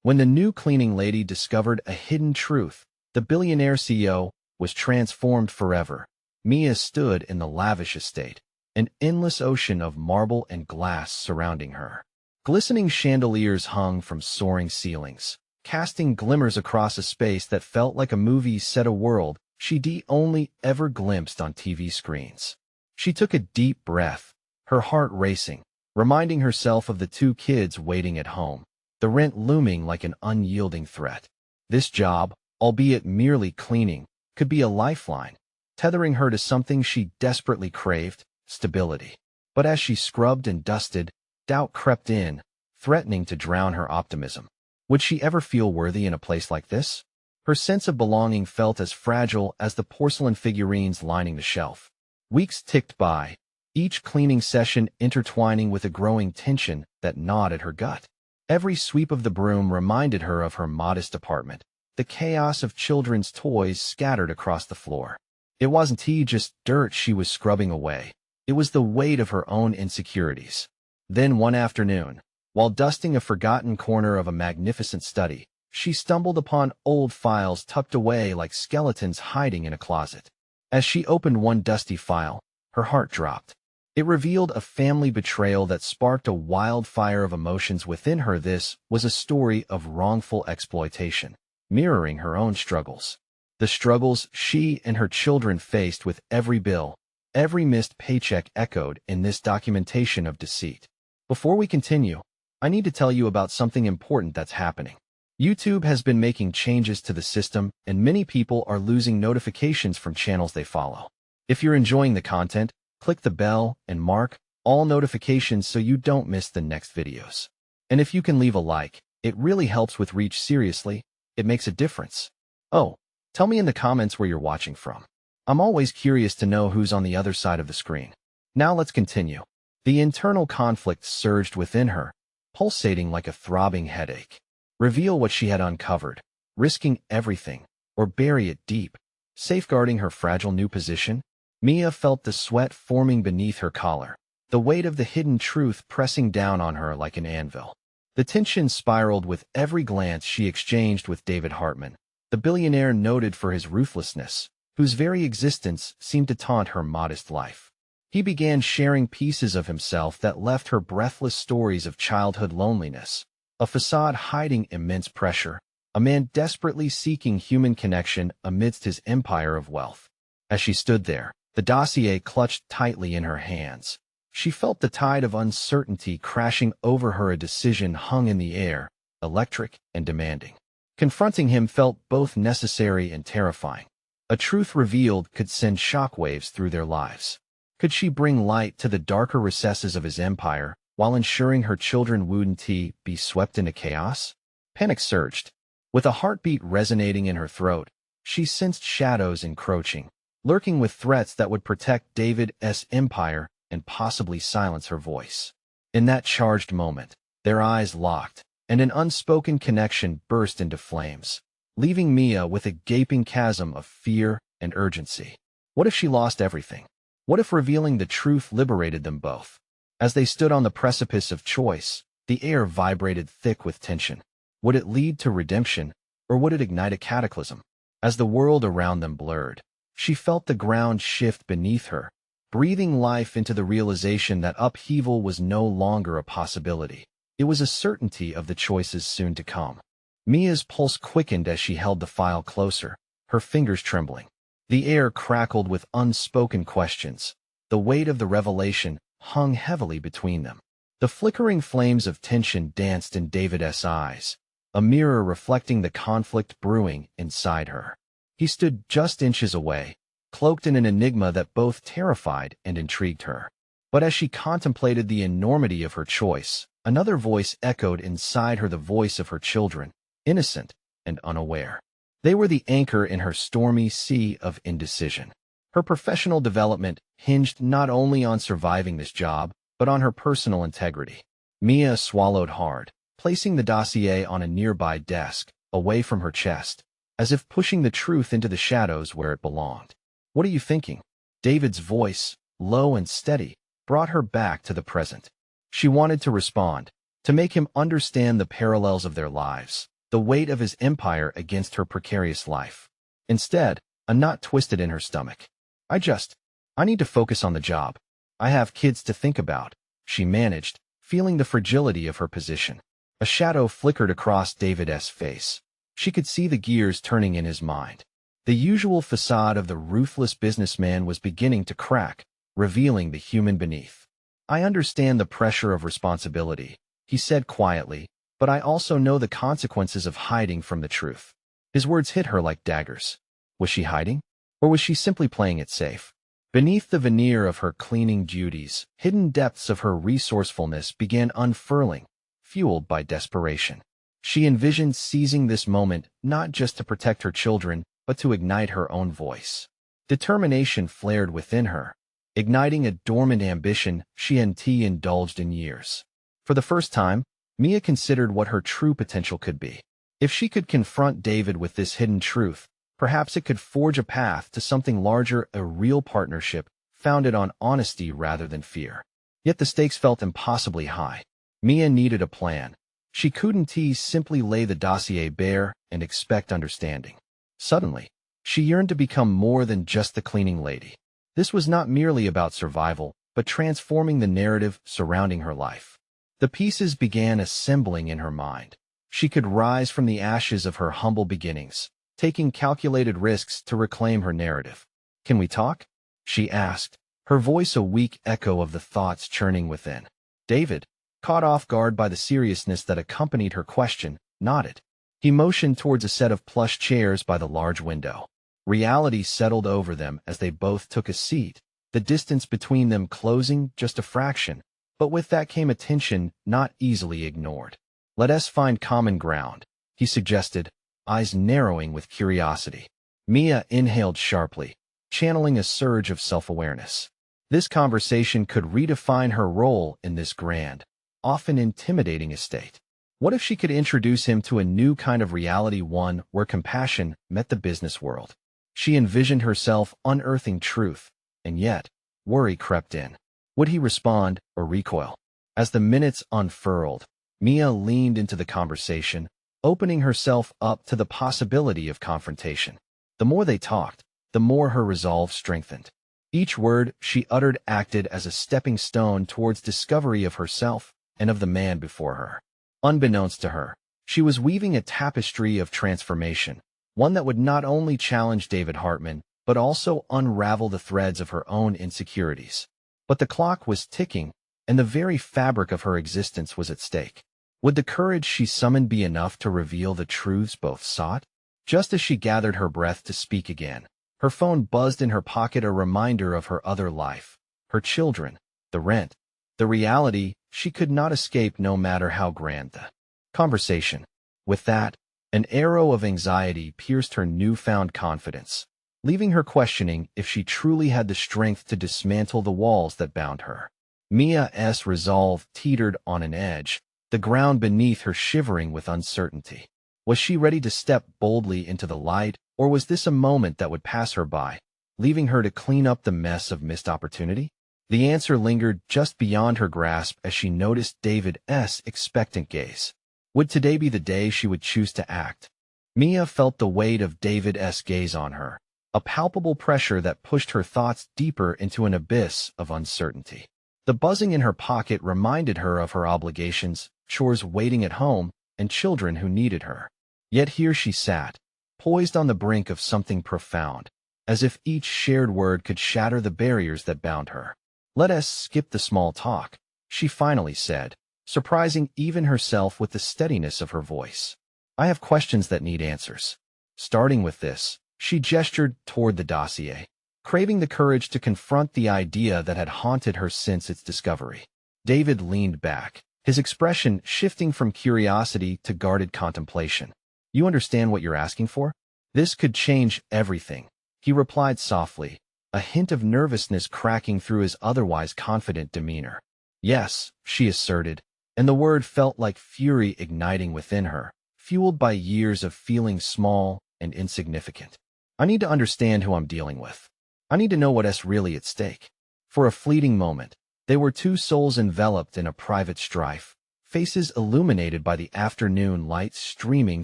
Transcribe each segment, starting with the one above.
When the new cleaning lady discovered a hidden truth, the billionaire CEO was transformed forever. Mia stood in the lavish estate, an endless ocean of marble and glass surrounding her. Glistening chandeliers hung from soaring ceilings, casting glimmers across a space that felt like a movie set a world she'd only ever glimpsed on TV screens. She took a deep breath, her heart racing, reminding herself of the two kids waiting at home, the rent looming like an unyielding threat. This job, albeit merely cleaning, could be a lifeline, tethering her to something she desperately craved, stability. But as she scrubbed and dusted, doubt crept in, threatening to drown her optimism. Would she ever feel worthy in a place like this? Her sense of belonging felt as fragile as the porcelain figurines lining the shelf. Weeks ticked by, each cleaning session intertwining with a growing tension that gnawed at her gut. Every sweep of the broom reminded her of her modest apartment, the chaos of children's toys scattered across the floor. It wasn't just dirt she was scrubbing away. It was the weight of her own insecurities. Then one afternoon, while dusting a forgotten corner of a magnificent study, she stumbled upon old files tucked away like skeletons hiding in a closet. As she opened one dusty file, her heart dropped. It revealed a family betrayal that sparked a wildfire of emotions within her. This was a story of wrongful exploitation, mirroring her own struggles. The struggles she and her children faced with every bill, every missed paycheck echoed in this documentation of deceit. Before we continue, I need to tell you about something important that's happening. YouTube has been making changes to the system, and many people are losing notifications from channels they follow. If you're enjoying the content, click the bell and mark all notifications so you don't miss the next videos. And if you can leave a like, it really helps with reach. Seriously, it makes a difference. Oh, tell me in the comments where you're watching from. I'm always curious to know who's on the other side of the screen. Now let's continue. The internal conflict surged within her, pulsating like a throbbing headache. Reveal what she had uncovered, risking everything, or bury it deep, safeguarding her fragile new position. Mia felt the sweat forming beneath her collar, the weight of the hidden truth pressing down on her like an anvil. The tension spiraled with every glance she exchanged with David Hartman, the billionaire noted for his ruthlessness, whose very existence seemed to taunt her modest life. He began sharing pieces of himself that left her breathless, stories of childhood loneliness, a facade hiding immense pressure, a man desperately seeking human connection amidst his empire of wealth. As she stood there, the dossier clutched tightly in her hands. She felt the tide of uncertainty crashing over her. A decision hung in the air, electric and demanding. Confronting him felt both necessary and terrifying. A truth revealed could send shockwaves through their lives. Could she bring light to the darker recesses of his empire, while ensuring her children wouldn't be swept into chaos? Panic surged. With a heartbeat resonating in her throat, she sensed shadows encroaching, lurking with threats that would protect David's empire and possibly silence her voice. In that charged moment, their eyes locked, and an unspoken connection burst into flames, leaving Mia with a gaping chasm of fear and urgency. What if she lost everything? What if revealing the truth liberated them both? As they stood on the precipice of choice, the air vibrated thick with tension. Would it lead to redemption, or would it ignite a cataclysm? As the world around them blurred, she felt the ground shift beneath her, breathing life into the realization that upheaval was no longer a possibility. It was a certainty of the choices soon to come. Mia's pulse quickened as she held the file closer, her fingers trembling. The air crackled with unspoken questions. The weight of the revelation hung heavily between them. The flickering flames of tension danced in David's eyes, a mirror reflecting the conflict brewing inside her. He stood just inches away, cloaked in an enigma that both terrified and intrigued her. But as she contemplated the enormity of her choice, another voice echoed inside her, the voice of her children, innocent and unaware. They were the anchor in her stormy sea of indecision. Her professional development hinged not only on surviving this job, but on her personal integrity. Mia swallowed hard, placing the dossier on a nearby desk, away from her chest, as if pushing the truth into the shadows where it belonged. "What are you thinking?" David's voice, low and steady, brought her back to the present. She wanted to respond, to make him understand the parallels of their lives, the weight of his empire against her precarious life. Instead, a knot twisted in her stomach. I need to focus on the job. I have kids to think about, she managed, feeling the fragility of her position. A shadow flickered across David's face. She could see the gears turning in his mind. The usual facade of the ruthless businessman was beginning to crack, revealing the human beneath. I understand the pressure of responsibility, he said quietly, but I also know the consequences of hiding from the truth. His words hit her like daggers. Was she hiding? Or was she simply playing it safe? Beneath the veneer of her cleaning duties, hidden depths of her resourcefulness began unfurling, fueled by desperation. She envisioned seizing this moment not just to protect her children, but to ignite her own voice. Determination flared within her, igniting a dormant ambition she hadn't indulged in years. For the first time, Mia considered what her true potential could be. If she could confront David with this hidden truth, perhaps it could forge a path to something larger, a real partnership founded on honesty rather than fear. Yet the stakes felt impossibly high. Mia needed a plan. She couldn't simply lay the dossier bare and expect understanding. Suddenly, she yearned to become more than just the cleaning lady. This was not merely about survival, but transforming the narrative surrounding her life. The pieces began assembling in her mind. She could rise from the ashes of her humble beginnings, taking calculated risks to reclaim her narrative. "Can we talk?" she asked, her voice a weak echo of the thoughts churning within. David, caught off guard by the seriousness that accompanied her question, nodded. He motioned towards a set of plush chairs by the large window. Reality settled over them as they both took a seat, the distance between them closing just a fraction, but with that came a tension not easily ignored. "Let us find common ground," he suggested, eyes narrowing with curiosity. Mia inhaled sharply, channeling a surge of self-awareness. This conversation could redefine her role in this grand, often intimidating estate. What if she could introduce him to a new kind of reality, one where compassion met the business world? She envisioned herself unearthing truth, and yet, worry crept in. Would he respond or recoil? As the minutes unfurled, Mia leaned into the conversation, opening herself up to the possibility of confrontation. The more they talked, the more her resolve strengthened. Each word she uttered acted as a stepping stone towards discovery of herself and of the man before her. Unbeknownst to her, she was weaving a tapestry of transformation, one that would not only challenge David Hartman, but also unravel the threads of her own insecurities. But the clock was ticking, and the very fabric of her existence was at stake. Would the courage she summoned be enough to reveal the truths both sought? Just as she gathered her breath to speak again, her phone buzzed in her pocket, a reminder of her other life, her children, the rent, the reality she could not escape no matter how grand the conversation. With that, an arrow of anxiety pierced her newfound confidence, leaving her questioning if she truly had the strength to dismantle the walls that bound her. Mia's resolve teetered on an edge, the ground beneath her shivering with uncertainty. Was she ready to step boldly into the light, or was this a moment that would pass her by, leaving her to clean up the mess of missed opportunity? The answer lingered just beyond her grasp as she noticed David's expectant gaze. Would today be the day she would choose to act? Mia felt the weight of David's gaze on her, a palpable pressure that pushed her thoughts deeper into an abyss of uncertainty. The buzzing in her pocket reminded her of her obligations, chores waiting at home, and children who needed her. Yet here she sat, poised on the brink of something profound, as if each shared word could shatter the barriers that bound her. "Let us skip the small talk," she finally said, surprising even herself with the steadiness of her voice. "I have questions that need answers." Starting with this, she gestured toward the dossier, craving the courage to confront the idea that had haunted her since its discovery. David leaned back, his expression shifting from curiosity to guarded contemplation. "You understand what you're asking for? This could change everything," he replied softly, a hint of nervousness cracking through his otherwise confident demeanor. "Yes," she asserted, and the word felt like fury igniting within her, fueled by years of feeling small and insignificant. "I need to understand who I'm dealing with. I need to know what's really at stake." For a fleeting moment, they were two souls enveloped in a private strife, faces illuminated by the afternoon light streaming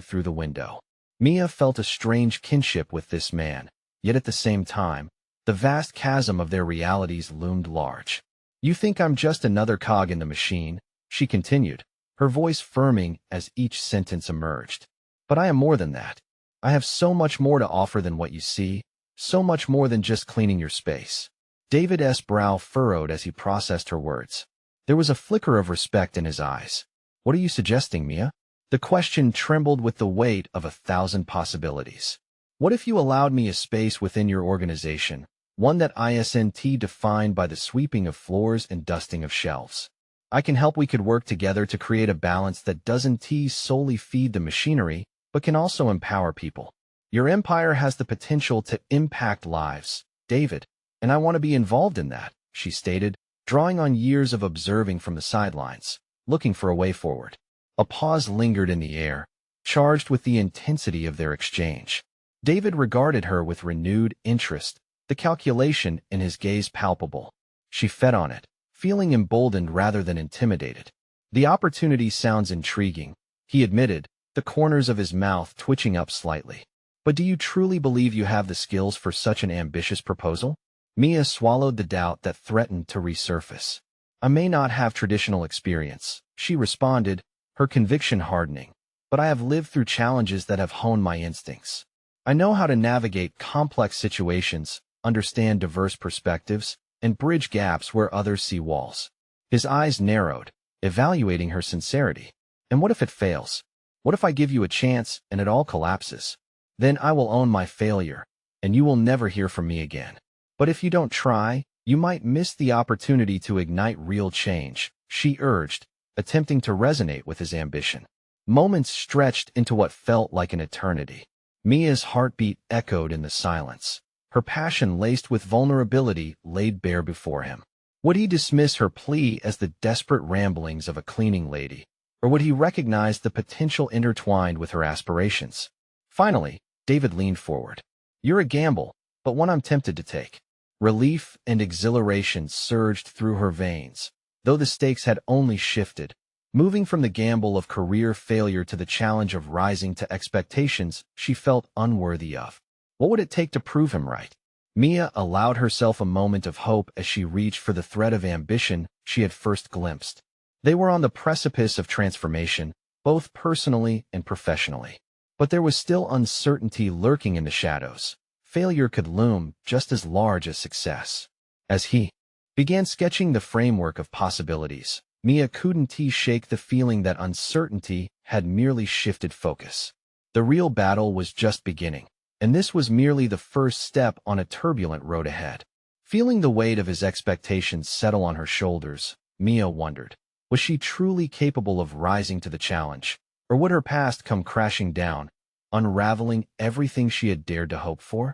through the window. Mia felt a strange kinship with this man, yet at the same time, the vast chasm of their realities loomed large. "You think I'm just another cog in the machine," she continued, her voice firming as each sentence emerged. "But I am more than that. I have so much more to offer than what you see, so much more than just cleaning your space." David's brow furrowed as he processed her words. There was a flicker of respect in his eyes. "What are you suggesting, Mia?" The question trembled with the weight of 1,000 possibilities. "What if you allowed me a space within your organization, one that isn't defined by the sweeping of floors and dusting of shelves? We could work together to create a balance that doesn't solely feed the machinery, but can also empower people. Your empire has the potential to impact lives, David, and I want to be involved in that," she stated, drawing on years of observing from the sidelines, looking for a way forward. A pause lingered in the air, charged with the intensity of their exchange. David regarded her with renewed interest, the calculation in his gaze palpable. She fed on it, feeling emboldened rather than intimidated. "The opportunity sounds intriguing," he admitted, the corners of his mouth twitching up slightly. "But do you truly believe you have the skills for such an ambitious proposal?" Mia swallowed the doubt that threatened to resurface. "I may not have traditional experience," she responded, her conviction hardening, "but I have lived through challenges that have honed my instincts. I know how to navigate complex situations, understand diverse perspectives, and bridge gaps where others see walls." His eyes narrowed, evaluating her sincerity. "And what if it fails? What if I give you a chance and it all collapses? Then I will own my failure, and you will never hear from me again. But if you don't try, you might miss the opportunity to ignite real change," she urged, attempting to resonate with his ambition. Moments stretched into what felt like an eternity. Mia's heartbeat echoed in the silence, her passion laced with vulnerability laid bare before him. Would he dismiss her plea as the desperate ramblings of a cleaning lady, or would he recognize the potential intertwined with her aspirations? Finally, David leaned forward. "You're a gamble, but one I'm tempted to take." Relief and exhilaration surged through her veins, though the stakes had only shifted, moving from the gamble of career failure to the challenge of rising to expectations she felt unworthy of. What would it take to prove him right? Mia allowed herself a moment of hope as she reached for the thread of ambition she had first glimpsed. They were on the precipice of transformation, both personally and professionally. But there was still uncertainty lurking in the shadows. Failure could loom just as large as success. As he began sketching the framework of possibilities, Mia couldn't shake the feeling that uncertainty had merely shifted focus. The real battle was just beginning, and this was merely the first step on a turbulent road ahead. Feeling the weight of his expectations settle on her shoulders, Mia wondered, was she truly capable of rising to the challenge, or would her past come crashing down, unraveling everything she had dared to hope for?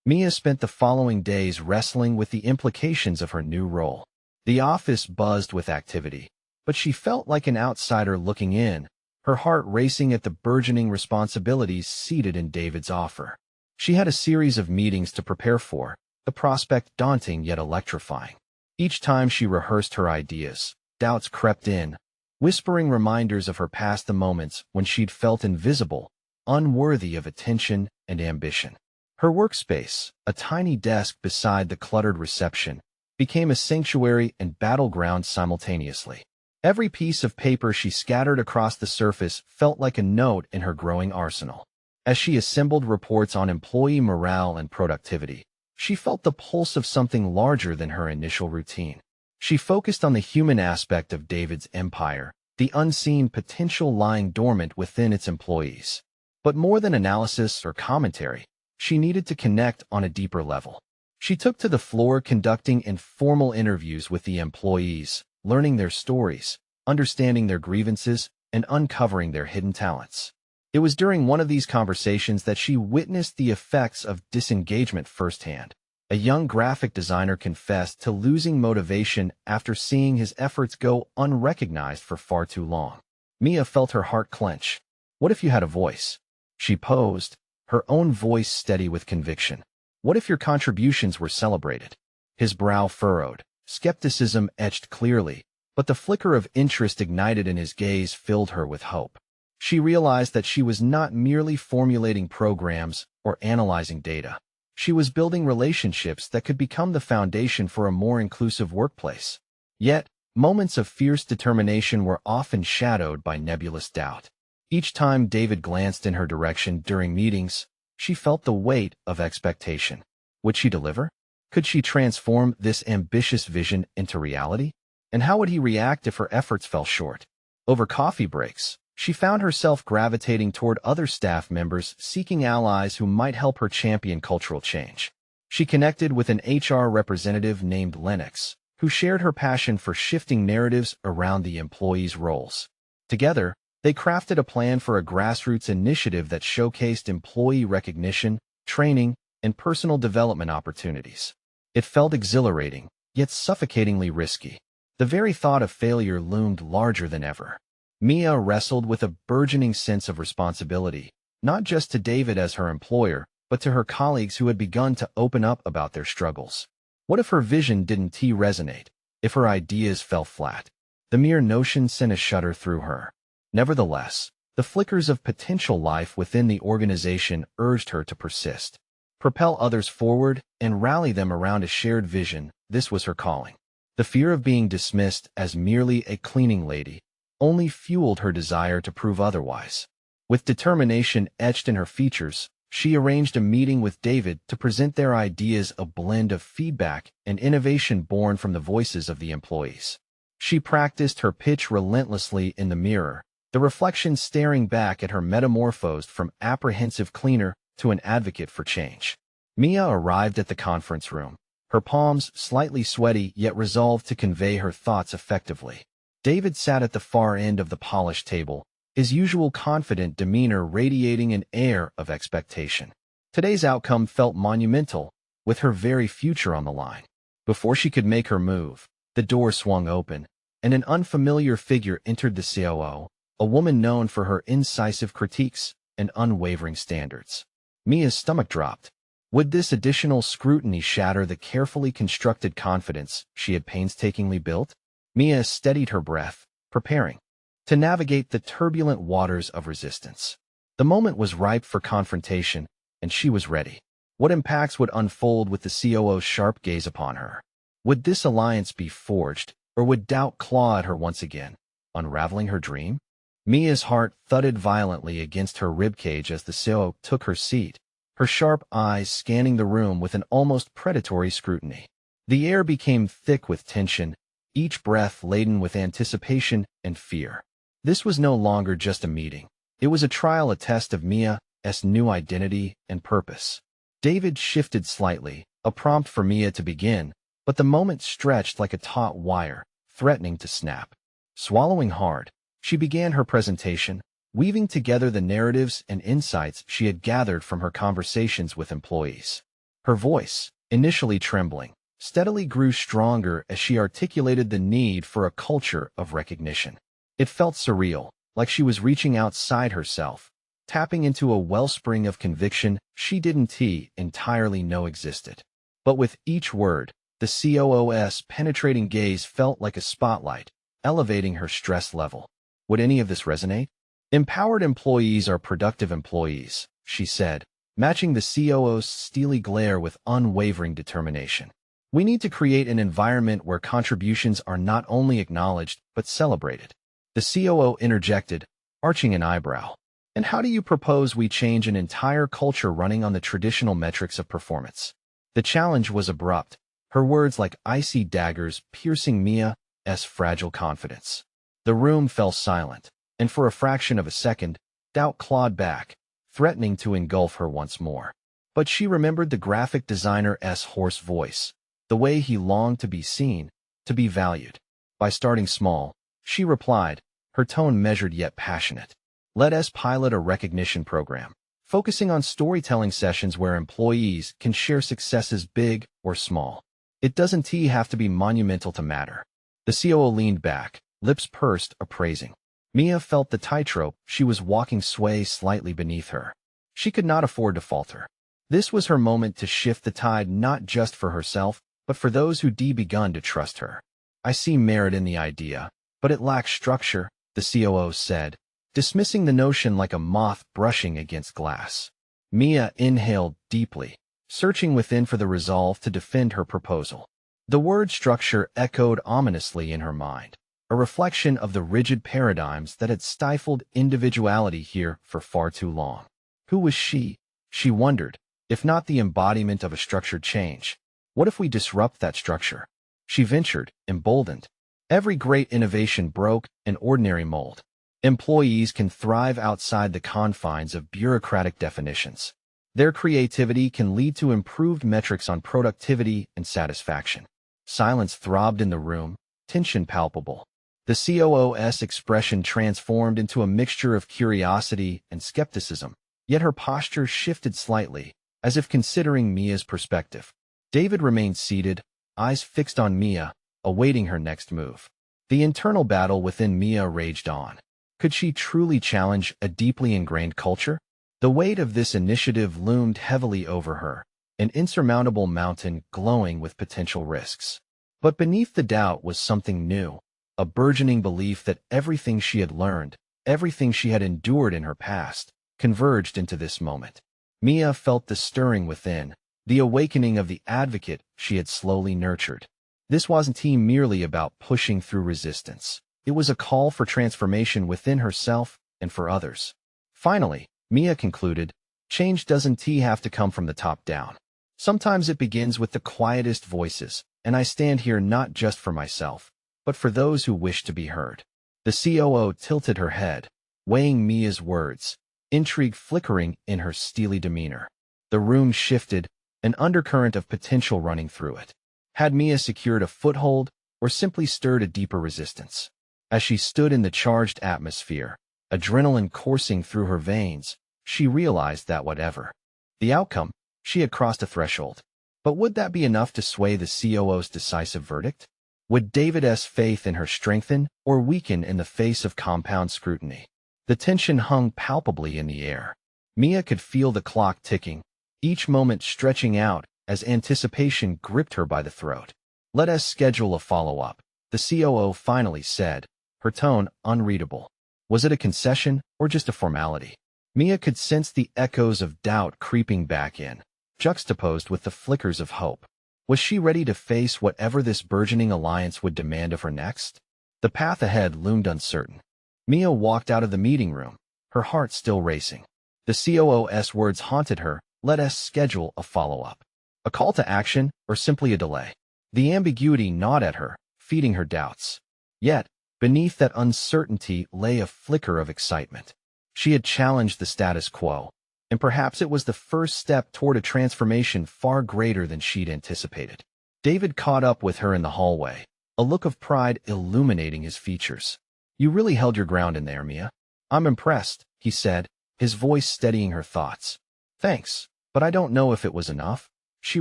Mia spent the following days wrestling with the implications of her new role. The office buzzed with activity, but she felt like an outsider looking in, her heart racing at the burgeoning responsibilities seated in David's offer. She had a series of meetings to prepare for, the prospect daunting yet electrifying. Each time she rehearsed her ideas, doubts crept in, whispering reminders of her past, the moments when she'd felt invisible, unworthy of attention and ambition. Her workspace, a tiny desk beside the cluttered reception, became a sanctuary and battleground simultaneously. Every piece of paper she scattered across the surface felt like a note in her growing arsenal. As she assembled reports on employee morale and productivity, she felt the pulse of something larger than her initial routine. She focused on the human aspect of David's empire, the unseen potential lying dormant within its employees. But more than analysis or commentary, she needed to connect on a deeper level. She took to the floor, conducting informal interviews with the employees, learning their stories, understanding their grievances, and uncovering their hidden talents. It was during one of these conversations that she witnessed the effects of disengagement firsthand. A young graphic designer confessed to losing motivation after seeing his efforts go unrecognized for far too long. Mia felt her heart clench. What if you had a voice? She posed, her own voice steady with conviction. What if your contributions were celebrated? His brow furrowed, skepticism etched clearly, But the flicker of interest ignited in his gaze filled her with hope. She realized that she was not merely formulating programs or analyzing data. She was building relationships that could become the foundation for a more inclusive workplace. Yet, moments of fierce determination were often shadowed by nebulous doubt. Each time David glanced in her direction during meetings, she felt the weight of expectation. Would she deliver? Could she transform this ambitious vision into reality? And how would he react if her efforts fell short? Over coffee breaks, she found herself gravitating toward other staff members seeking allies who might help her champion cultural change. She connected with an HR representative named Lennox, who shared her passion for shifting narratives around the employees' roles. Together, they crafted a plan for a grassroots initiative that showcased employee recognition, training, and personal development opportunities. It felt exhilarating, yet suffocatingly risky. The very thought of failure loomed larger than ever. Mia wrestled with a burgeoning sense of responsibility, not just to David as her employer, but to her colleagues who had begun to open up about their struggles. What if her vision didn't resonate? If her ideas fell flat? The mere notion sent a shudder through her. Nevertheless, the flickers of potential life within the organization urged her to persist. Propel others forward and rally them around a shared vision. This was her calling. The fear of being dismissed as merely a cleaning lady only fueled her desire to prove otherwise. With determination etched in her features, she arranged a meeting with David to present their ideas, a blend of feedback and innovation born from the voices of the employees. She practiced her pitch relentlessly in the mirror, the reflection staring back at her metamorphosed from apprehensive cleaner to an advocate for change. Mia arrived at the conference room, her palms slightly sweaty yet resolved to convey her thoughts effectively. David sat at the far end of the polished table, his usual confident demeanor radiating an air of expectation. Today's outcome felt monumental, with her very future on the line. Before she could make her move, the door swung open, and an unfamiliar figure entered the COO, a woman known for her incisive critiques and unwavering standards. Mia's stomach dropped. Would this additional scrutiny shatter the carefully constructed confidence she had painstakingly built? Mia steadied her breath, preparing to navigate the turbulent waters of resistance. The moment was ripe for confrontation, and she was ready. What impacts would unfold with the COO's sharp gaze upon her? Would this alliance be forged, or would doubt claw at her once again, unraveling her dream? Mia's heart thudded violently against her ribcage as the COO took her seat, her sharp eyes scanning the room with an almost predatory scrutiny. The air became thick with tension, each breath laden with anticipation and fear. This was no longer just a meeting. It was a trial, a test of Mia's new identity and purpose. David shifted slightly, a prompt for Mia to begin, but the moment stretched like a taut wire, threatening to snap. Swallowing hard, she began her presentation, weaving together the narratives and insights she had gathered from her conversations with employees. Her voice, initially trembling, steadily grew stronger as she articulated the need for a culture of recognition. It felt surreal, like she was reaching outside herself, tapping into a wellspring of conviction she didn't entirely know existed. But with each word, the COO's penetrating gaze felt like a spotlight, elevating her stress level. Would any of this resonate? Empowered employees are productive employees, she said, matching the COO's steely glare with unwavering determination. We need to create an environment where contributions are not only acknowledged, but celebrated. The COO interjected, arching an eyebrow. And how do you propose we change an entire culture running on the traditional metrics of performance? The challenge was abrupt, her words like icy daggers piercing Mia's fragile confidence. The room fell silent, and for a fraction of a second, doubt clawed back, threatening to engulf her once more. But she remembered the graphic designer's hoarse voice, the way he longed to be seen, to be valued. By starting small, she replied, her tone measured yet passionate. Let us pilot a recognition program, focusing on storytelling sessions where employees can share successes big or small. It doesn't have to be monumental to matter. The COO leaned back, lips pursed, appraising. Mia felt the tightrope she was walking sway slightly beneath her. She could not afford to falter. This was her moment to shift the tide not just for herself, but for those who'd begun to trust her. I see merit in the idea, but it lacks structure, the COO said, dismissing the notion like a moth brushing against glass. Mia inhaled deeply, searching within for the resolve to defend her proposal. The word structure echoed ominously in her mind, a reflection of the rigid paradigms that had stifled individuality here for far too long. Who was she? She wondered, if not the embodiment of a structured change. What if we disrupt that structure? She ventured, emboldened. Every great innovation broke an ordinary mold. Employees can thrive outside the confines of bureaucratic definitions. Their creativity can lead to improved metrics on productivity and satisfaction. Silence throbbed in the room, tension palpable. The COO's expression transformed into a mixture of curiosity and skepticism, yet her posture shifted slightly, as if considering Mia's perspective. David remained seated, eyes fixed on Mia, awaiting her next move. The internal battle within Mia raged on. Could she truly challenge a deeply ingrained culture? The weight of this initiative loomed heavily over her, an insurmountable mountain glowing with potential risks. But beneath the doubt was something new, a burgeoning belief that everything she had learned, everything she had endured in her past, converged into this moment. Mia felt the stirring within, the awakening of the advocate she had slowly nurtured. This wasn't merely about pushing through resistance. It was a call for transformation within herself and for others. Finally, Mia concluded, change doesn't have to come from the top down. Sometimes it begins with the quietest voices, and I stand here not just for myself, but for those who wish to be heard. The COO tilted her head, weighing Mia's words, intrigue flickering in her steely demeanor. The room shifted, an undercurrent of potential running through it. Had Mia secured a foothold, or simply stirred a deeper resistance? As she stood in the charged atmosphere, adrenaline coursing through her veins, she realized that whatever the outcome, she had crossed a threshold. But would that be enough to sway the COO's decisive verdict? Would David's faith in her strengthen or weaken in the face of compound scrutiny? The tension hung palpably in the air. Mia could feel the clock ticking, each moment stretching out as anticipation gripped her by the throat. Let us schedule a follow-up, the COO finally said, her tone unreadable. Was it a concession or just a formality? Mia could sense the echoes of doubt creeping back in, juxtaposed with the flickers of hope. Was she ready to face whatever this burgeoning alliance would demand of her next? The path ahead loomed uncertain. Mia walked out of the meeting room, her heart still racing. The COO's words haunted her, let us schedule a follow-up. A call to action or simply a delay? The ambiguity gnawed at her, feeding her doubts. Yet, beneath that uncertainty lay a flicker of excitement. She had challenged the status quo, and perhaps it was the first step toward a transformation far greater than she'd anticipated. David caught up with her in the hallway, a look of pride illuminating his features. You really held your ground in there, Mia. I'm impressed, he said, his voice steadying her thoughts. Thanks, but I don't know if it was enough, she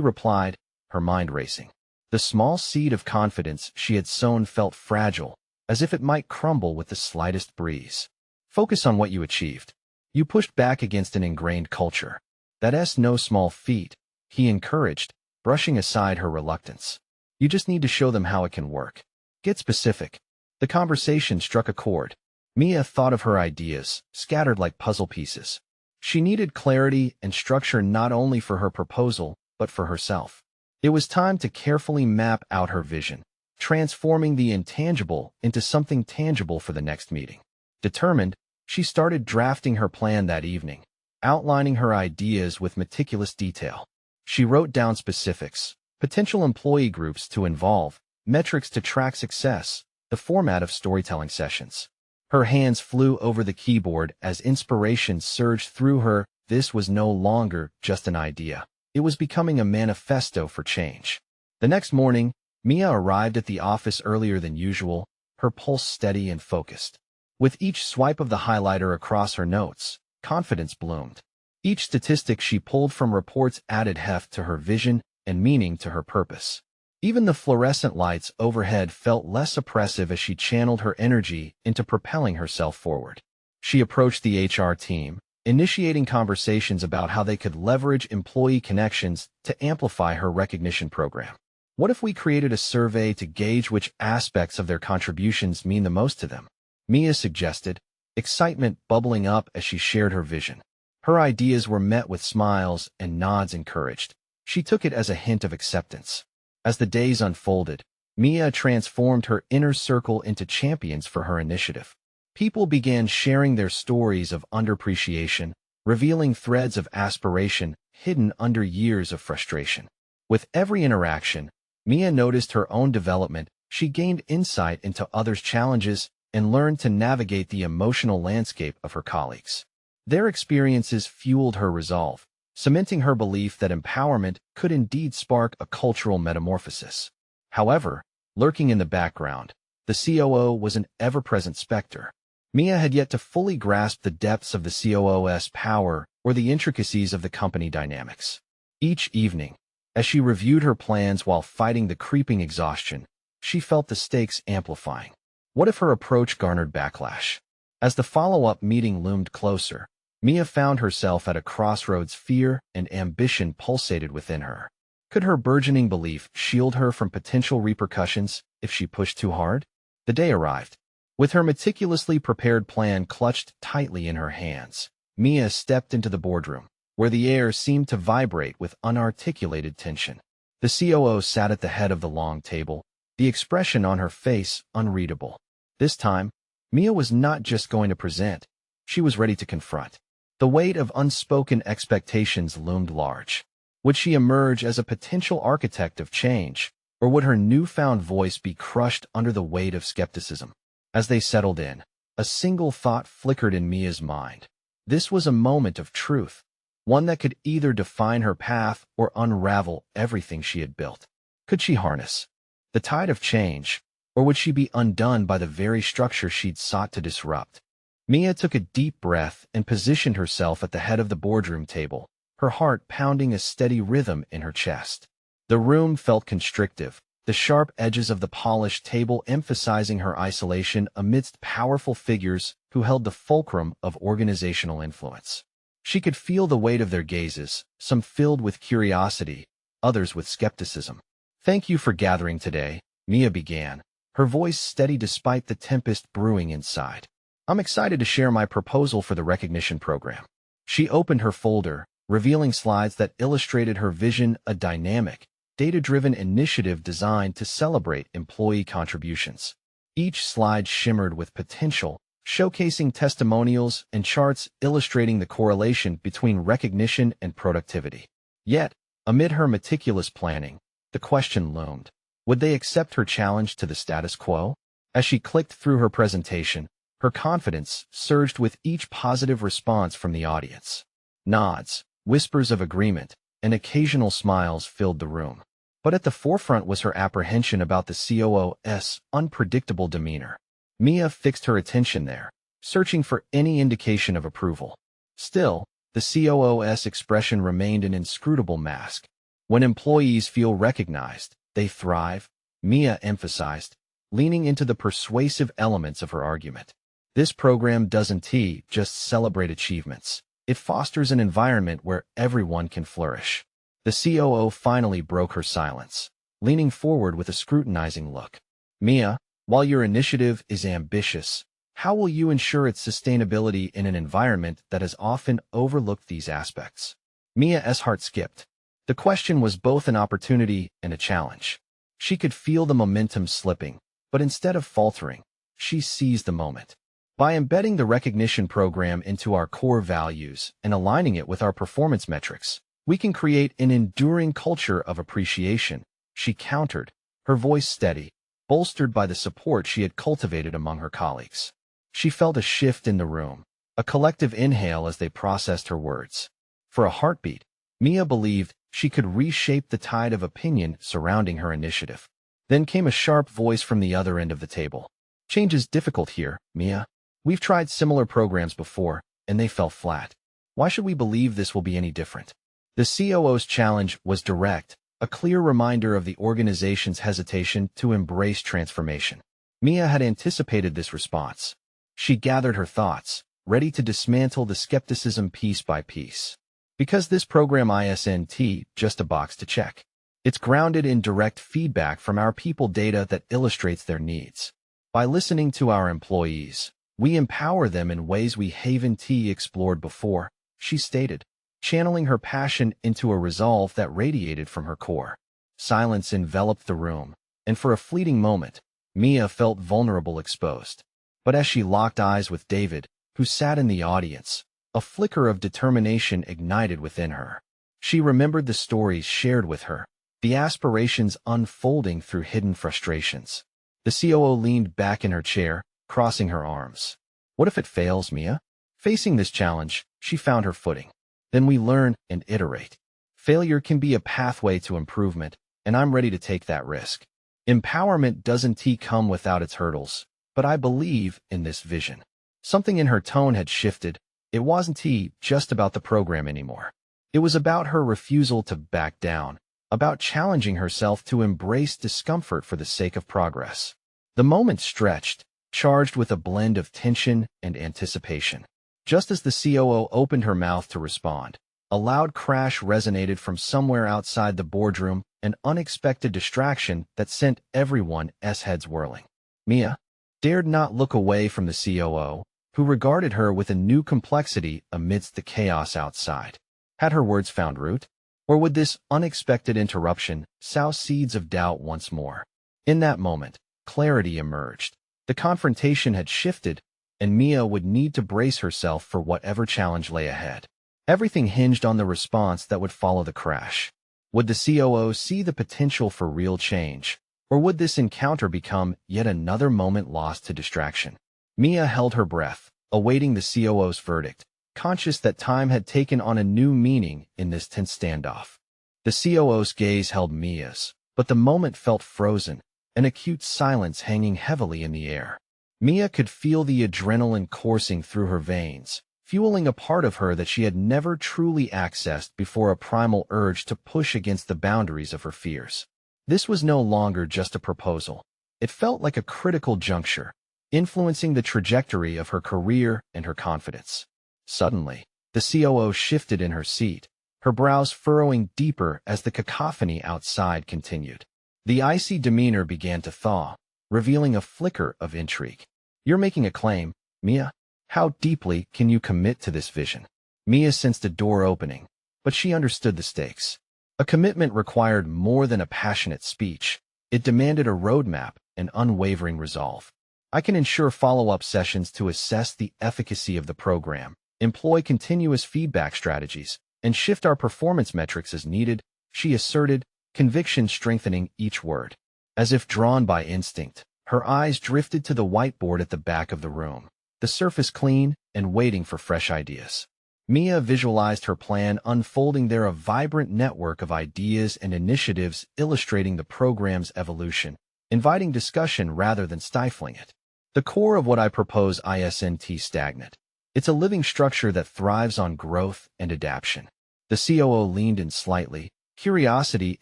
replied, her mind racing. The small seed of confidence she had sown felt fragile, as if it might crumble with the slightest breeze. Focus on what you achieved. You pushed back against an ingrained culture. That's no small feat, he encouraged, brushing aside her reluctance. You just need to show them how it can work. Get specific. The conversation struck a chord. Mia thought of her ideas, scattered like puzzle pieces. She needed clarity and structure not only for her proposal, but for herself. It was time to carefully map out her vision, transforming the intangible into something tangible for the next meeting. Determined, she started drafting her plan that evening, outlining her ideas with meticulous detail. She wrote down specifics, potential employee groups to involve, metrics to track success, the format of storytelling sessions. Her hands flew over the keyboard as inspiration surged through her. This was no longer just an idea. It was becoming a manifesto for change. The next morning, Mia arrived at the office earlier than usual, her pulse steady and focused. With each swipe of the highlighter across her notes, confidence bloomed. Each statistic she pulled from reports added heft to her vision and meaning to her purpose. Even the fluorescent lights overhead felt less oppressive as she channeled her energy into propelling herself forward. She approached the HR team, initiating conversations about how they could leverage employee connections to amplify her recognition program. What if we created a survey to gauge which aspects of their contributions mean the most to them? Mia suggested, excitement bubbling up as she shared her vision. Her ideas were met with smiles and nods encouraged. She took it as a hint of acceptance. As the days unfolded, Mia transformed her inner circle into champions for her initiative. People began sharing their stories of underappreciation, revealing threads of aspiration hidden under years of frustration. With every interaction, Mia noticed her own development. She gained insight into others' challenges and learned to navigate the emotional landscape of her colleagues. Their experiences fueled her resolve, cementing her belief that empowerment could indeed spark a cultural metamorphosis. However, lurking in the background, the COO was an ever-present specter. Mia had yet to fully grasp the depths of the COO's power or the intricacies of the company dynamics. Each evening, as she reviewed her plans while fighting the creeping exhaustion, she felt the stakes amplifying. What if her approach garnered backlash? As the follow-up meeting loomed closer, Mia found herself at a crossroads. Fear and ambition pulsated within her. Could her burgeoning belief shield her from potential repercussions if she pushed too hard? The day arrived. With her meticulously prepared plan clutched tightly in her hands, Mia stepped into the boardroom, where the air seemed to vibrate with unarticulated tension. The COO sat at the head of the long table, the expression on her face unreadable. This time, Mia was not just going to present, she was ready to confront. The weight of unspoken expectations loomed large. Would she emerge as a potential architect of change, or would her newfound voice be crushed under the weight of skepticism? As they settled in, a single thought flickered in Mia's mind. This was a moment of truth, one that could either define her path or unravel everything she had built. Could she harness the tide of change, or would she be undone by the very structure she'd sought to disrupt? Mia took a deep breath and positioned herself at the head of the boardroom table, her heart pounding a steady rhythm in her chest. The room felt constrictive, the sharp edges of the polished table emphasizing her isolation amidst powerful figures who held the fulcrum of organizational influence. She could feel the weight of their gazes, some filled with curiosity, others with skepticism. "Thank you for gathering today," Mia began, her voice steady despite the tempest brewing inside. "I'm excited to share my proposal for the recognition program." She opened her folder, revealing slides that illustrated her vision, a dynamic, data-driven initiative designed to celebrate employee contributions. Each slide shimmered with potential, showcasing testimonials and charts illustrating the correlation between recognition and productivity. Yet, amid her meticulous planning, the question loomed: would they accept her challenge to the status quo? As she clicked through her presentation, her confidence surged with each positive response from the audience. Nods, whispers of agreement, and occasional smiles filled the room. But at the forefront was her apprehension about the COO's unpredictable demeanor. Mia fixed her attention there, searching for any indication of approval. Still, the COO's expression remained an inscrutable mask. "When employees feel recognized, they thrive," Mia emphasized, leaning into the persuasive elements of her argument. "This program doesn't just celebrate achievements. It fosters an environment where everyone can flourish." The COO finally broke her silence, leaning forward with a scrutinizing look. "Mia, while your initiative is ambitious, how will you ensure its sustainability in an environment that has often overlooked these aspects?" Mia's heart skipped. The question was both an opportunity and a challenge. She could feel the momentum slipping, but instead of faltering, she seized the moment. "By embedding the recognition program into our core values and aligning it with our performance metrics, we can create an enduring culture of appreciation," she countered, her voice steady, bolstered by the support she had cultivated among her colleagues. She felt a shift in the room, a collective inhale as they processed her words. For a heartbeat, Mia believed she could reshape the tide of opinion surrounding her initiative. Then came a sharp voice from the other end of the table. "Change is difficult here, Mia. We've tried similar programs before, and they fell flat. Why should we believe this will be any different?" The COO's challenge was direct, a clear reminder of the organization's hesitation to embrace transformation. Mia had anticipated this response. She gathered her thoughts, ready to dismantle the skepticism piece by piece. "Because this program isn't just a box to check. It's grounded in direct feedback from our people data that illustrates their needs. By listening to our employees, we empower them in ways we haven't explored before, she stated, channeling her passion into a resolve that radiated from her core. Silence enveloped the room, and for a fleeting moment, Mia felt vulnerable, exposed. But as she locked eyes with David, who sat in the audience, a flicker of determination ignited within her. She remembered the stories shared with her, the aspirations unfolding through hidden frustrations. The COO leaned back in her chair, crossing her arms. What if it fails, Mia? Facing this challenge, she found her footing. Then we learn and iterate. Failure can be a pathway to improvement, and I'm ready to take that risk. Empowerment doesn't come without its hurdles, but I believe in this vision. Something in her tone had shifted. It wasn't just about the program anymore. It was about her refusal to back down, about challenging herself to embrace discomfort for the sake of progress. The moment stretched, charged with a blend of tension and anticipation. Just as the COO opened her mouth to respond, a loud crash resonated from somewhere outside the boardroom, an unexpected distraction that sent everyone's heads whirling. Mia dared not look away from the COO, who regarded her with a new complexity amidst the chaos outside. Had her words found root? Or would this unexpected interruption sow seeds of doubt once more? In that moment, clarity emerged. The confrontation had shifted, and Mia would need to brace herself for whatever challenge lay ahead. Everything hinged on the response that would follow the crash. Would the COO see the potential for real change, or would this encounter become yet another moment lost to distraction? Mia held her breath, awaiting the COO's verdict, conscious that time had taken on a new meaning in this tense standoff. The COO's gaze held Mia's, but the moment felt frozen, an acute silence hanging heavily in the air. Mia could feel the adrenaline coursing through her veins, fueling a part of her that she had never truly accessed before, a primal urge to push against the boundaries of her fears. This was no longer just a proposal. It felt like a critical juncture, influencing the trajectory of her career and her confidence. Suddenly, the COO shifted in her seat, her brows furrowing deeper as the cacophony outside continued. The icy demeanor began to thaw, revealing a flicker of intrigue. You're making a claim, Mia. How deeply can you commit to this vision? Mia sensed a door opening, but she understood the stakes. A commitment required more than a passionate speech. It demanded a roadmap and unwavering resolve. I can ensure follow-up sessions to assess the efficacy of the program, employ continuous feedback strategies, and shift our performance metrics as needed, she asserted, conviction strengthening each word. As if drawn by instinct, her eyes drifted to the whiteboard at the back of the room, the surface clean and waiting for fresh ideas. Mia visualized her plan unfolding there, a vibrant network of ideas and initiatives illustrating the program's evolution, inviting discussion rather than stifling it. The core of what I propose isn't stagnant. It's a living structure that thrives on growth and adaptation. The COO leaned in slightly, curiosity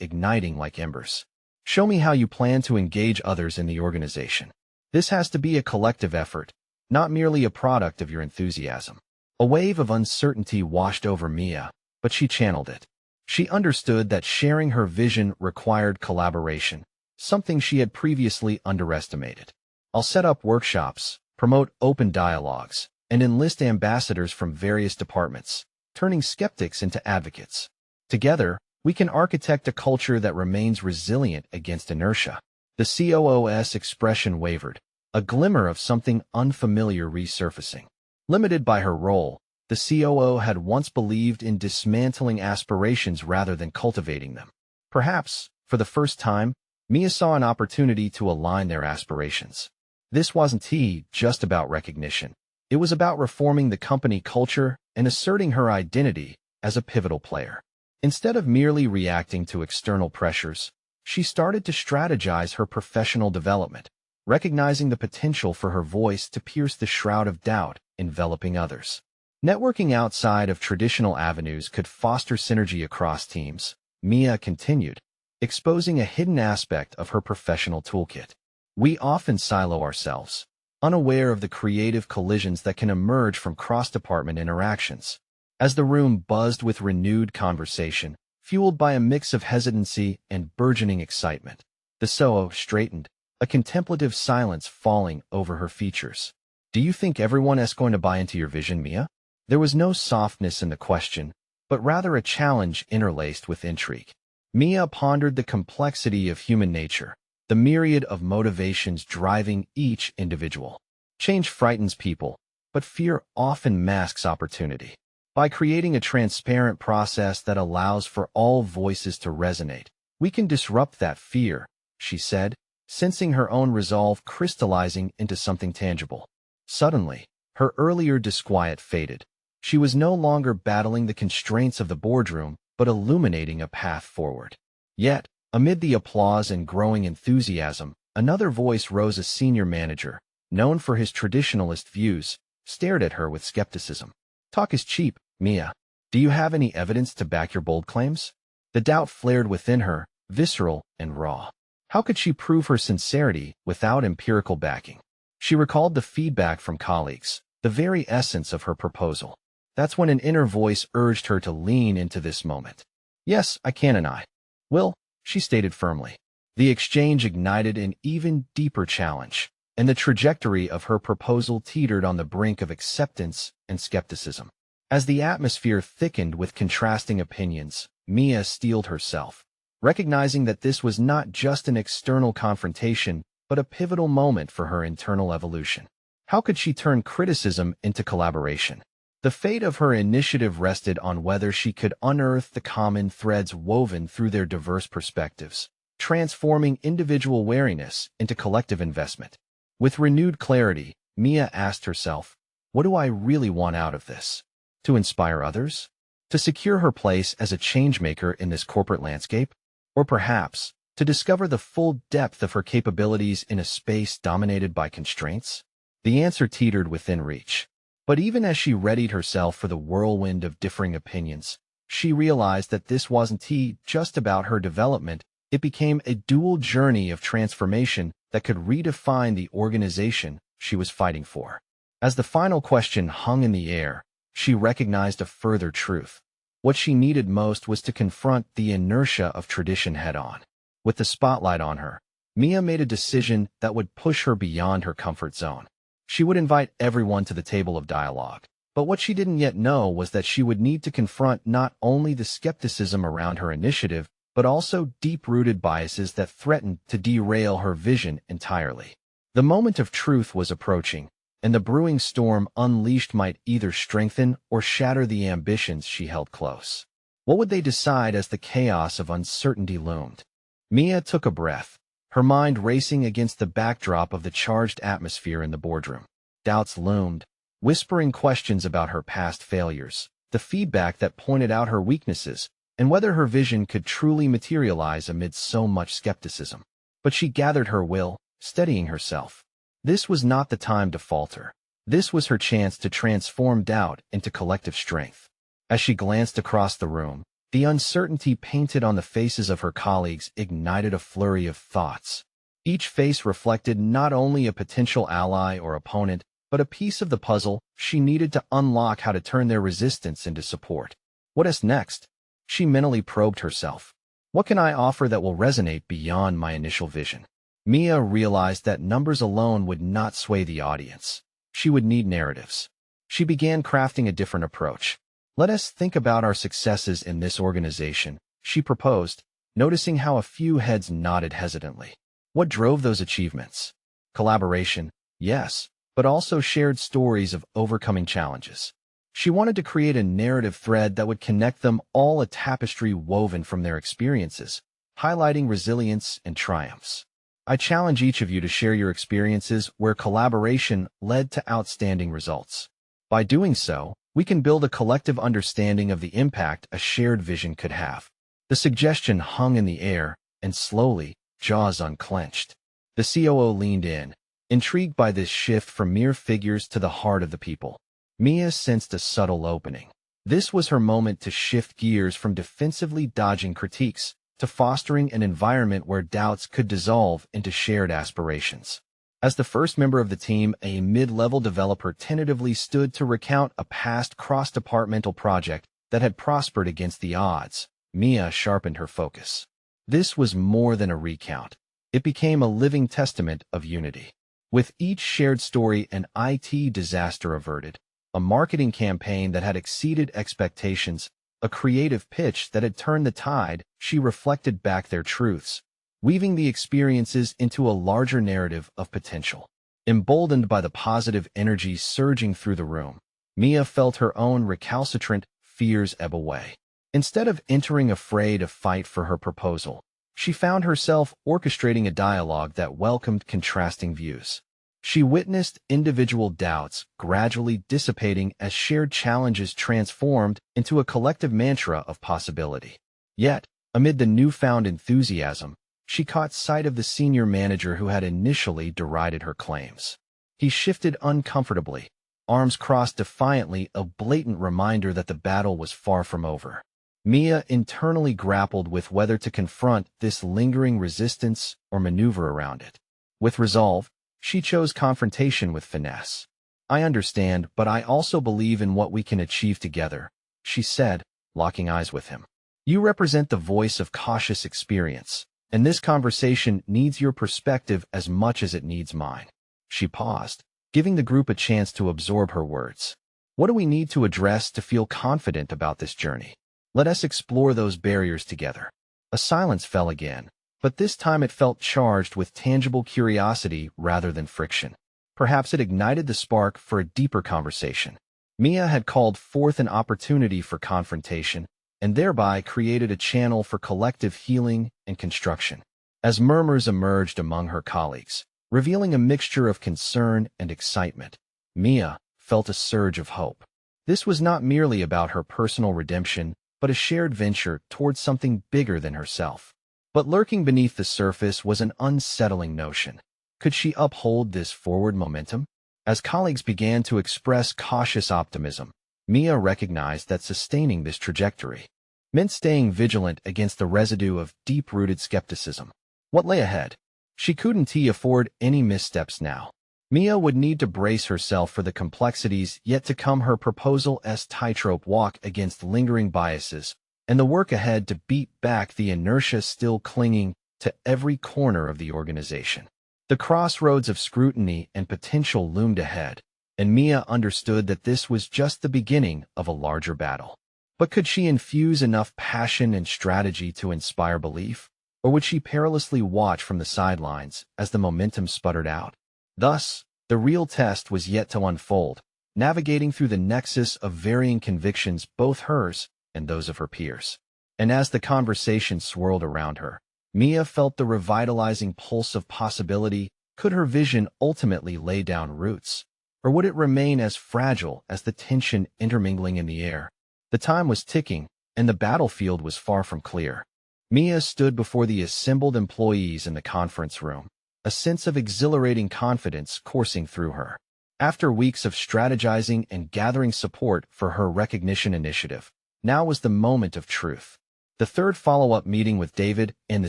igniting like embers. Show me how you plan to engage others in the organization. This has to be a collective effort, not merely a product of your enthusiasm. A wave of uncertainty washed over Mia, but she channeled it. She understood that sharing her vision required collaboration, something she had previously underestimated. I'll set up workshops, promote open dialogues, and enlist ambassadors from various departments, turning skeptics into advocates. Together, we can architect a culture that remains resilient against inertia. The COO's expression wavered, a glimmer of something unfamiliar resurfacing. Limited by her role, the COO had once believed in dismantling aspirations rather than cultivating them. Perhaps, for the first time, Mia saw an opportunity to align their aspirations. This wasn't just about recognition. It was about reforming the company culture and asserting her identity as a pivotal player. Instead of merely reacting to external pressures, she started to strategize her professional development, recognizing the potential for her voice to pierce the shroud of doubt enveloping others. Networking outside of traditional avenues could foster synergy across teams, Mia continued, exposing a hidden aspect of her professional toolkit. We often silo ourselves, unaware of the creative collisions that can emerge from cross-department interactions. As the room buzzed with renewed conversation, fueled by a mix of hesitancy and burgeoning excitement. The CEO straightened, a contemplative silence falling over her features. Do you think everyone is going to buy into your vision, Mia? There was no softness in the question, but rather a challenge interlaced with intrigue. Mia pondered the complexity of human nature, the myriad of motivations driving each individual. Change frightens people, but fear often masks opportunity. By creating a transparent process that allows for all voices to resonate, we can disrupt that fear, she said, sensing her own resolve crystallizing into something tangible. Suddenly, her earlier disquiet faded. She was no longer battling the constraints of the boardroom, but illuminating a path forward. Yet, amid the applause and growing enthusiasm, another voice rose. A senior manager, known for his traditionalist views, stared at her with skepticism. Talk is cheap, Mia. Do you have any evidence to back your bold claims? The doubt flared within her, visceral and raw. How could she prove her sincerity without empirical backing? She recalled the feedback from colleagues, the very essence of her proposal. That's when an inner voice urged her to lean into this moment. Yes, I can, and I will, she stated firmly. The exchange ignited an even deeper challenge, and the trajectory of her proposal teetered on the brink of acceptance and skepticism. As the atmosphere thickened with contrasting opinions, Mia steeled herself, recognizing that this was not just an external confrontation, but a pivotal moment for her internal evolution. How could she turn criticism into collaboration? The fate of her initiative rested on whether she could unearth the common threads woven through their diverse perspectives, transforming individual wariness into collective investment. With renewed clarity, Mia asked herself, what do I really want out of this? To inspire others? To secure her place as a changemaker in this corporate landscape? Or perhaps, to discover the full depth of her capabilities in a space dominated by constraints? The answer teetered within reach. But even as she readied herself for the whirlwind of differing opinions, she realized that this wasn't just about her development. It became a dual journey of transformation that could redefine the organization she was fighting for. As the final question hung in the air, she recognized a further truth. What she needed most was to confront the inertia of tradition head-on. With the spotlight on her, Mia made a decision that would push her beyond her comfort zone. She would invite everyone to the table of dialogue. But what she didn't yet know was that she would need to confront not only the skepticism around her initiative, but also deep-rooted biases that threatened to derail her vision entirely. The moment of truth was approaching, and the brewing storm unleashed might either strengthen or shatter the ambitions she held close. What would they decide as the chaos of uncertainty loomed? Mia took a breath, her mind racing against the backdrop of the charged atmosphere in the boardroom. Doubts loomed, whispering questions about her past failures, the feedback that pointed out her weaknesses, and whether her vision could truly materialize amid so much skepticism. But she gathered her will, steadying herself. This was not the time to falter. This was her chance to transform doubt into collective strength. As she glanced across the room, the uncertainty painted on the faces of her colleagues ignited a flurry of thoughts. Each face reflected not only a potential ally or opponent, but a piece of the puzzle she needed to unlock how to turn their resistance into support. What is next? She mentally probed herself. What can I offer that will resonate beyond my initial vision? Mia realized that numbers alone would not sway the audience. She would need narratives. She began crafting a different approach. Let us think about our successes in this organization, she proposed, noticing how a few heads nodded hesitantly. What drove those achievements? Collaboration, yes, but also shared stories of overcoming challenges. She wanted to create a narrative thread that would connect them all, a tapestry woven from their experiences, highlighting resilience and triumphs. I challenge each of you to share your experiences where collaboration led to outstanding results. By doing so, we can build a collective understanding of the impact a shared vision could have. The suggestion hung in the air, and slowly, jaws unclenched. The COO leaned in, intrigued by this shift from mere figures to the heart of the people. Mia sensed a subtle opening. This was her moment to shift gears from defensively dodging critiques to fostering an environment where doubts could dissolve into shared aspirations. As the first member of the team, a mid-level developer tentatively stood to recount a past cross-departmental project that had prospered against the odds. Mia sharpened her focus. This was more than a recount. It became a living testament of unity. With each shared story, an IT disaster averted, a marketing campaign that had exceeded expectations, a creative pitch that had turned the tide, she reflected back their truths, weaving the experiences into a larger narrative of potential. Emboldened by the positive energy surging through the room, Mia felt her own recalcitrant fears ebb away. Instead of entering afraid to fight for her proposal, she found herself orchestrating a dialogue that welcomed contrasting views. She witnessed individual doubts gradually dissipating as shared challenges transformed into a collective mantra of possibility. Yet, amid the newfound enthusiasm, she caught sight of the senior manager who had initially derided her claims. He shifted uncomfortably, arms crossed defiantly, a blatant reminder that the battle was far from over. Mia internally grappled with whether to confront this lingering resistance or maneuver around it. With resolve, she chose confrontation with finesse. "I understand, but I also believe in what we can achieve together," she said, locking eyes with him. "You represent the voice of cautious experience, and this conversation needs your perspective as much as it needs mine." She paused, giving the group a chance to absorb her words. "What do we need to address to feel confident about this journey? Let us explore those barriers together." A silence fell again, but this time it felt charged with tangible curiosity rather than friction. Perhaps it ignited the spark for a deeper conversation. Mia had called forth an opportunity for confrontation, and thereby created a channel for collective healing and construction. As murmurs emerged among her colleagues, revealing a mixture of concern and excitement, Mia felt a surge of hope. This was not merely about her personal redemption, but a shared venture towards something bigger than herself. But lurking beneath the surface was an unsettling notion. Could she uphold this forward momentum? As colleagues began to express cautious optimism, Mia recognized that sustaining this trajectory meant staying vigilant against the residue of deep-rooted skepticism. What lay ahead? She couldn't afford any missteps now. Mia would need to brace herself for the complexities yet to come, her proposal's tightrope walk against lingering biases, and the work ahead to beat back the inertia still clinging to every corner of the organization. The crossroads of scrutiny and potential loomed ahead, and Mia understood that this was just the beginning of a larger battle. But could she infuse enough passion and strategy to inspire belief? Or would she perilously watch from the sidelines as the momentum sputtered out? Thus, the real test was yet to unfold, navigating through the nexus of varying convictions, both hers and those of her peers. And as the conversation swirled around her, Mia felt the revitalizing pulse of possibility. Could her vision ultimately lay down roots? Or would it remain as fragile as the tension intermingling in the air? The time was ticking, and the battlefield was far from clear. Mia stood before the assembled employees in the conference room, a sense of exhilarating confidence coursing through her. After weeks of strategizing and gathering support for her recognition initiative, now was the moment of truth. The third follow-up meeting with David and the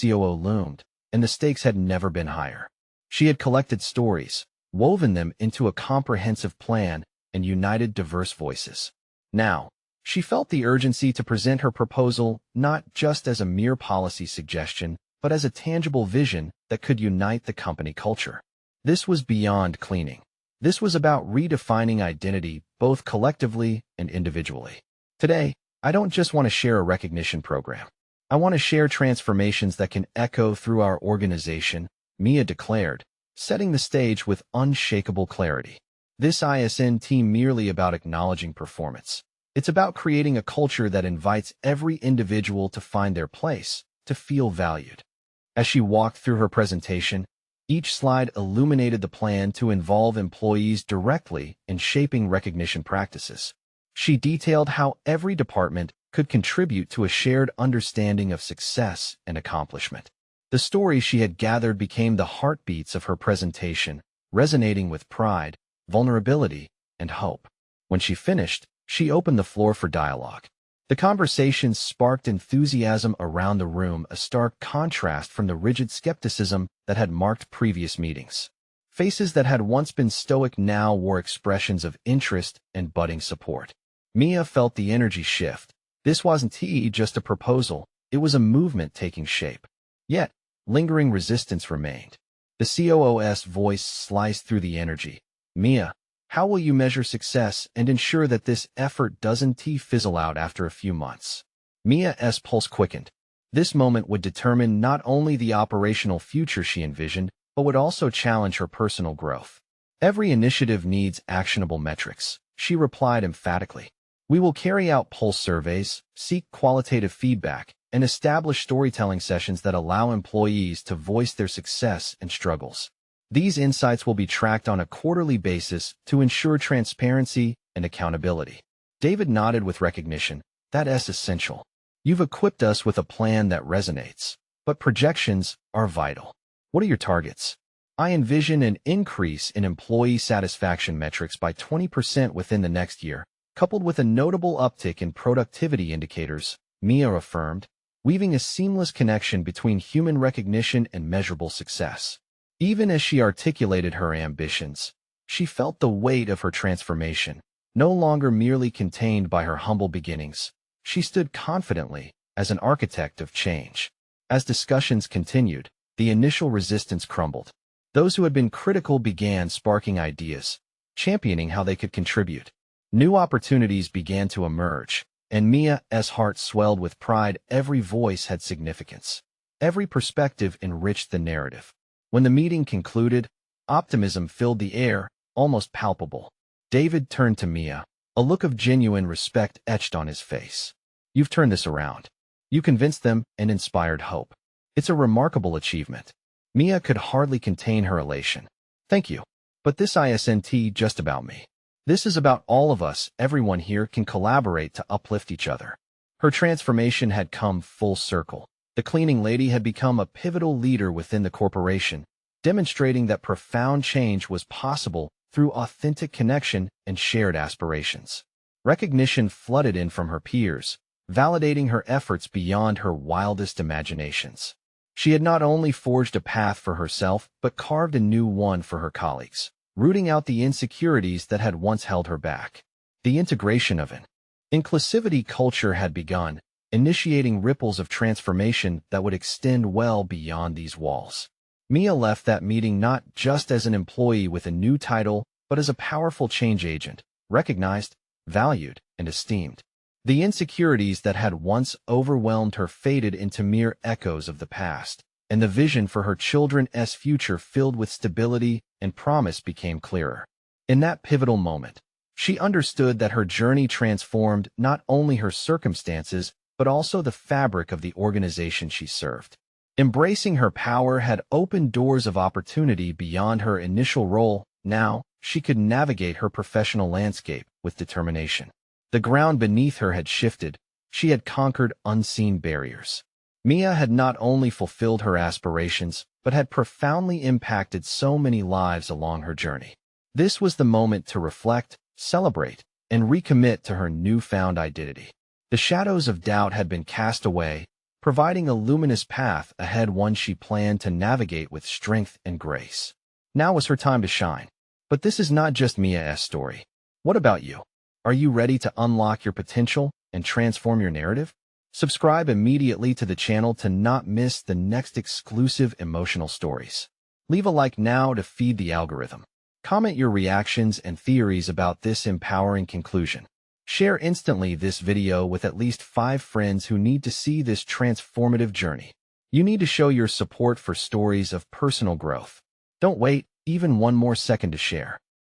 COO loomed, and the stakes had never been higher. She had collected stories, woven them into a comprehensive plan, and united diverse voices. Now, she felt the urgency to present her proposal not just as a mere policy suggestion, but as a tangible vision that could unite the company culture. This was beyond cleaning. This was about redefining identity both collectively and individually. Today, I don't just want to share a recognition program. I want to share transformations that can echo through our organization, Mia declared, setting the stage with unshakable clarity. This isn't merely about acknowledging performance. It's about creating a culture that invites every individual to find their place, to feel valued. As she walked through her presentation, each slide illuminated the plan to involve employees directly in shaping recognition practices. She detailed how every department could contribute to a shared understanding of success and accomplishment. The stories she had gathered became the heartbeats of her presentation, resonating with pride, vulnerability, and hope. When she finished, she opened the floor for dialogue. The conversation sparked enthusiasm around the room, a stark contrast from the rigid skepticism that had marked previous meetings. Faces that had once been stoic now wore expressions of interest and budding support. Mia felt the energy shift. This wasn't just a proposal, it was a movement taking shape. Yet, lingering resistance remained. The COO's voice sliced through the energy. Mia, how will you measure success and ensure that this effort doesn't fizzle out after a few months? Mia's pulse quickened. This moment would determine not only the operational future she envisioned, but would also challenge her personal growth. Every initiative needs actionable metrics, she replied emphatically. We will carry out pulse surveys, seek qualitative feedback, and establish storytelling sessions that allow employees to voice their success and struggles. These insights will be tracked on a quarterly basis to ensure transparency and accountability. David nodded with recognition. That's essential. You've equipped us with a plan that resonates, but projections are vital. What are your targets? I envision an increase in employee satisfaction metrics by 20% within the next year, coupled with a notable uptick in productivity indicators, Mia affirmed, weaving a seamless connection between human recognition and measurable success. Even as she articulated her ambitions, she felt the weight of her transformation, no longer merely contained by her humble beginnings. She stood confidently as an architect of change. As discussions continued, the initial resistance crumbled. Those who had been critical began sparking ideas, championing how they could contribute. New opportunities began to emerge, and Mia's heart swelled with pride. Every voice had significance. Every perspective enriched the narrative. When the meeting concluded, optimism filled the air, almost palpable. David turned to Mia, a look of genuine respect etched on his face. You've turned this around. You convinced them and inspired hope. It's a remarkable achievement. Mia could hardly contain her elation. Thank you. But this isn't just about me. This is about all of us. Everyone here can collaborate to uplift each other. Her transformation had come full circle. The cleaning lady had become a pivotal leader within the corporation, demonstrating that profound change was possible through authentic connection and shared aspirations. Recognition flooded in from her peers, validating her efforts beyond her wildest imaginations. She had not only forged a path for herself, but carved a new one for her colleagues, rooting out the insecurities that had once held her back. The integration of an inclusivity culture had begun, initiating ripples of transformation that would extend well beyond these walls. Mia left that meeting not just as an employee with a new title, but as a powerful change agent, recognized, valued, and esteemed. The insecurities that had once overwhelmed her faded into mere echoes of the past, and the vision for her children's future filled with stability and promise became clearer. In that pivotal moment, she understood that her journey transformed not only her circumstances, but also the fabric of the organization she served. Embracing her power had opened doors of opportunity beyond her initial role. Now, she could navigate her professional landscape with determination. The ground beneath her had shifted. She had conquered unseen barriers. Mia had not only fulfilled her aspirations, but had profoundly impacted so many lives along her journey. This was the moment to reflect, celebrate, and recommit to her newfound identity. The shadows of doubt had been cast away, providing a luminous path ahead, one she planned to navigate with strength and grace. Now was her time to shine. But this is not just Mia's story. What about you? Are you ready to unlock your potential and transform your narrative? Subscribe immediately to the channel to not miss the next exclusive emotional stories. Leave a like now to feed the algorithm. Comment your reactions and theories about this empowering conclusion. Share instantly this video with at least 5 friends who need to see this transformative journey. You need to show your support for stories of personal growth. Don't wait even one more second to share.